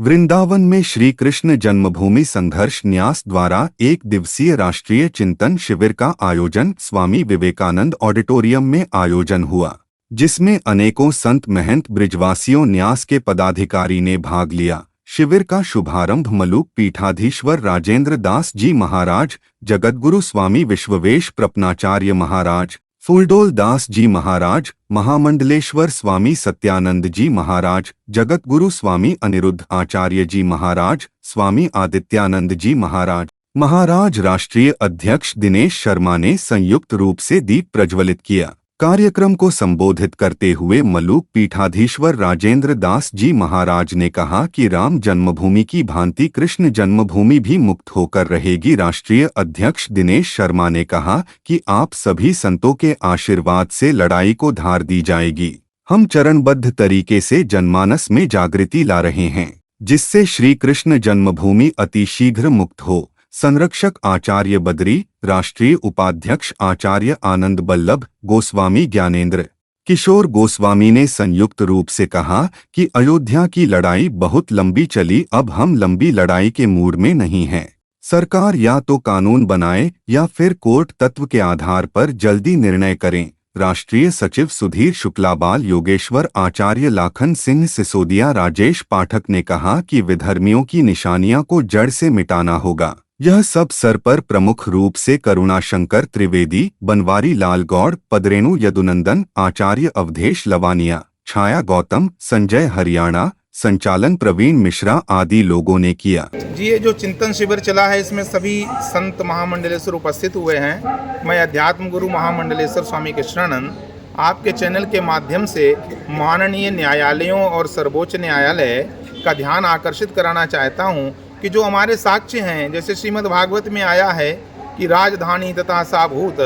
वृंदावन में श्री कृष्ण जन्मभूमि संघर्ष न्यास द्वारा एक दिवसीय राष्ट्रीय चिंतन शिविर का आयोजन स्वामी विवेकानंद ऑडिटोरियम में आयोजन हुआ, जिसमें अनेकों संत महंत ब्रिजवासियों न्यास के पदाधिकारी ने भाग लिया। शिविर का शुभारंभ मलुक पीठाधीश्वर राजेंद्र दास जी महाराज, जगतगुरु स्वामी विश्ववेश प्रपनाचार्य महाराज, फूलडोल दास जी महाराज, महामंडलेश्वर स्वामी सत्यानंद जी महाराज, जगतगुरु स्वामी अनिरुद्ध आचार्य जी महाराज, स्वामी आदित्यानंद जी महाराज राष्ट्रीय अध्यक्ष दिनेश शर्मा ने संयुक्त रूप से दीप प्रज्वलित किया। कार्यक्रम को संबोधित करते हुए मलुक पीठाधीश्वर राजेंद्र दास जी महाराज ने कहा कि राम जन्मभूमि की भांति कृष्ण जन्मभूमि भी मुक्त होकर रहेगी। राष्ट्रीय अध्यक्ष दिनेश शर्मा ने कहा कि आप सभी संतों के आशीर्वाद से लड़ाई को धार दी जाएगी। हम चरणबद्ध तरीके से जनमानस में जागृति ला रहे हैं, जिससे श्री कृष्ण जन्मभूमि अतिशीघ्र मुक्त हो। संरक्षक आचार्य बद्री, राष्ट्रीय उपाध्यक्ष आचार्य आनंद बल्लभ गोस्वामी, ज्ञानेंद्र किशोर गोस्वामी ने संयुक्त रूप से कहा कि अयोध्या की लड़ाई बहुत लंबी चली, अब हम लंबी लड़ाई के मूड में नहीं हैं। सरकार या तो कानून बनाए या फिर कोर्ट तत्व के आधार पर जल्दी निर्णय करें। राष्ट्रीय सचिव सुधीर शुक्लाबाल, योगेश्वर आचार्य, लाखन सिंह सिसोदिया, राजेश पाठक ने कहा कि विधर्मियों की निशानियां को जड़ से मिटाना होगा। यह सब सर पर प्रमुख रूप से करुणाशंकर त्रिवेदी, बनवारी लाल गौड़, पदरेणु यदुनंदन, आचार्य अवधेश लवानिया, छाया गौतम, संजय हरियाणा, संचालन प्रवीण मिश्रा आदि लोगों ने किया। जी, ये जो चिंतन शिविर चला है इसमें सभी संत महामंडलेश्वर उपस्थित हुए हैं। मैं अध्यात्म गुरु महामंडलेश्वर स्वामी कृष्णानंद आपके चैनल के माध्यम से माननीय न्यायालयों और सर्वोच्च न्यायालय का ध्यान आकर्षित कराना चाहता हूँ कि जो हमारे साक्ष्य हैं, जैसे श्रीमद् भागवत में आया है कि राजधानी तथा साभूत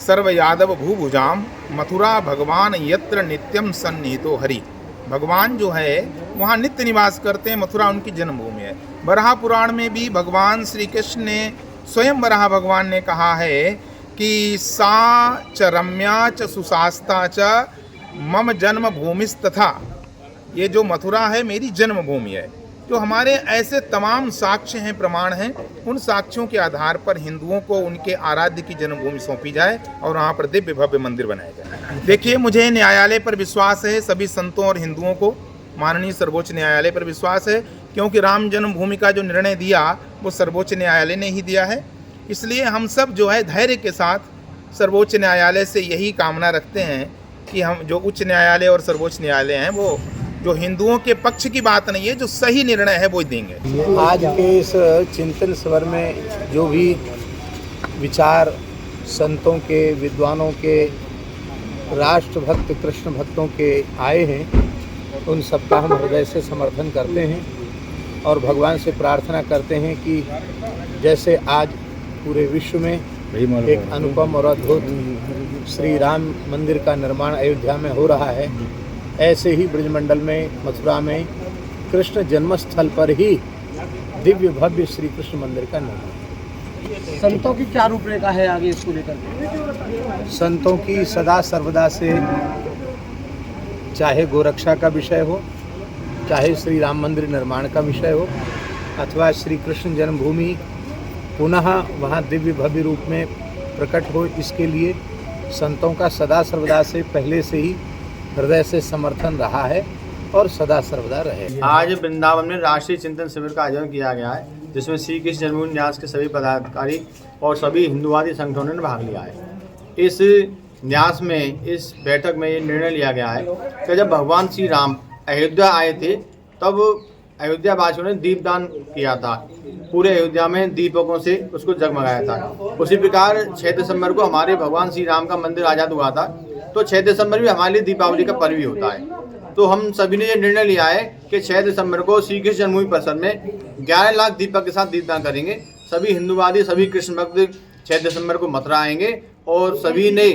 सर्व यादव भूभुजाम मथुरा भगवान यत्र नित्यम सन्निहितो हरि। भगवान जो है वहाँ नित्य निवास करते हैं, मथुरा उनकी जन्मभूमि है। बराह पुराण में भी भगवान श्री कृष्ण ने स्वयं बराह भगवान ने कहा है कि सा च रम्या च सुशास्ता च मम जन्मभूमिस्तथा, ये जो मथुरा है मेरी जन्मभूमि है। जो हमारे ऐसे तमाम साक्ष्य हैं, प्रमाण हैं, उन साक्ष्यों के आधार पर हिंदुओं को उनके आराध्य की जन्मभूमि सौंपी जाए और वहाँ पर दिव्य भव्य मंदिर बनाया जाए। देखिए, मुझे न्यायालय पर विश्वास है, सभी संतों और हिंदुओं को माननीय सर्वोच्च न्यायालय पर विश्वास है, क्योंकि राम जन्मभूमि का जो निर्णय दिया वो सर्वोच्च न्यायालय ने ही दिया है। इसलिए हम सब जो है धैर्य के साथ सर्वोच्च न्यायालय से यही कामना रखते हैं कि हम जो उच्च न्यायालय और सर्वोच्च न्यायालय हैं वो जो हिंदुओं के पक्ष की बात नहीं है, जो सही निर्णय है वो देंगे। आज के इस चिंतन शिविर में जो भी विचार संतों के, विद्वानों के, राष्ट्रभक्त कृष्ण भक्तों के आए हैं, उन सबका हम हृदय से समर्थन करते हैं और भगवान से प्रार्थना करते हैं कि जैसे आज पूरे विश्व में एक अनुपम और अद्भुत श्री राम मंदिर का निर्माण अयोध्या में हो रहा है, ऐसे ही ब्रजमंडल में, मथुरा में कृष्ण जन्मस्थल पर ही दिव्य भव्य श्री कृष्ण मंदिर का निर्माण। संतों की क्या रूपरेखा है आगे इसको लेकर? संतों की सदा सर्वदा से, चाहे गोरक्षा का विषय हो, चाहे श्री राम मंदिर निर्माण का विषय हो, अथवा श्री कृष्ण जन्मभूमि पुनः वहाँ दिव्य भव्य रूप में प्रकट हो, इसके लिए संतों का सदा सर्वदा से पहले से ही हृदय से समर्थन रहा है और सदा सर्वदा रहे। आज वृंदावन में राष्ट्रीय चिंतन शिविर का आयोजन किया गया है, जिसमें श्री कृष्ण जन्मभूमि न्यास के सभी पदाधिकारी और सभी हिंदुवादी संगठनों ने भाग लिया है। इस न्यास में, इस बैठक में ये निर्णय लिया गया है कि जब भगवान श्री राम अयोध्या आए थे तब अयोध्या वासियों ने दीपदान किया था, पूरे अयोध्या में दीपकों से उसको जगमगाया था। उसी प्रकार 6 दिसंबर को हमारे भगवान श्री राम का मंदिर आज़ाद हुआ था, तो 6 दिसंबर भी हमारे लिए दीपावली का पर्व ही होता है। तो हम सभी ने ये निर्णय लिया है कि 6 दिसंबर को श्री कृष्ण जन्मभूमि परिसर में 11 लाख दीपक के साथ दीपदान करेंगे। सभी हिंदुवादी, सभी कृष्ण भक्त 6 दिसंबर को मथुरा आएंगे और सभी ने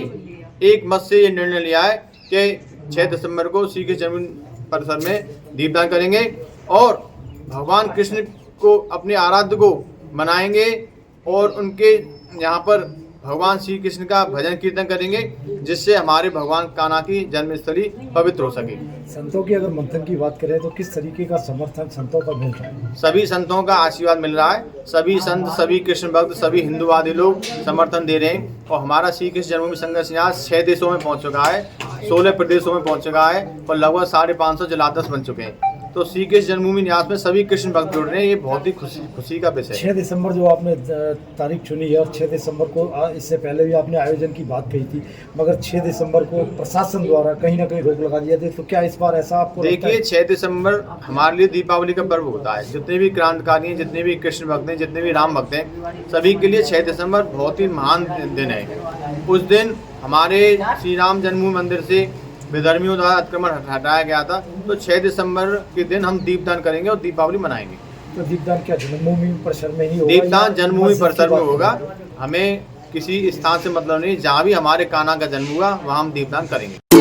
एक मत से ये निर्णय लिया है कि 6 दिसंबर को श्री कृष्ण जन्मभूमि परिसर में दीपदान करेंगे और भगवान कृष्ण को, अपने आराध्य को मनाएंगे और उनके यहाँ पर भगवान श्री कृष्ण का भजन कीर्तन करेंगे, जिससे हमारे भगवान कान्हा की जन्मस्थली पवित्र हो सके। संतों की अगर मंथन की बात करें तो किस तरीके का समर्थन संतों का मिल रहा है? सभी संतों का आशीर्वाद मिल रहा है। सभी संत, सभी कृष्ण भक्त, सभी हिंदुवादी लोग समर्थन दे रहे हैं और हमारा श्री कृष्ण जन्मभूमि संघर्ष न्यास 6 देशों में पहुंच चुका है, 16 प्रदेशों में पहुंच चुका है और लगभग 550 जलादश बन चुके हैं। तो श्री कृष्ण जन्मभूमि न्यास में सभी कृष्ण भक्त जुड़ रहे हैं। ये बहुत ही खुशी का विषय है। 6 दिसंबर जो आपने तारीख चुनी है और 6 दिसंबर को इससे पहले भी आपने आयोजन की बात कही थी, मगर 6 दिसंबर को प्रशासन द्वारा कहीं ना कहीं रोक लगा दिया था, तो क्या इस बार ऐसा आपको लगता है? देखिए, 6 दिसंबर हमारे लिए दीपावली का पर्व होता है। जितने भी क्रांतिकारी हैं, जितने भी कृष्ण भक्त हैं, जितने भी राम भक्त हैं, सभी के लिए 6 दिसंबर बहुत ही महान दिन है। उस दिन हमारे श्री राम जन्मभूमि मंदिर से विधर्मियों द्वारा अतिक्रमण हटाया गया था। तो 6 दिसंबर के दिन हम दीपदान करेंगे और दीपावली मनाएंगे। तो दीपदान क्या जन्मभूमि परिसर में ही होगा? दीपदान जन्मभूमि परिसर में होगा। हमें किसी स्थान से मतलब नहीं, जहाँ भी हमारे कान्हा का जन्म हुआ वहाँ हम दीपदान करेंगे।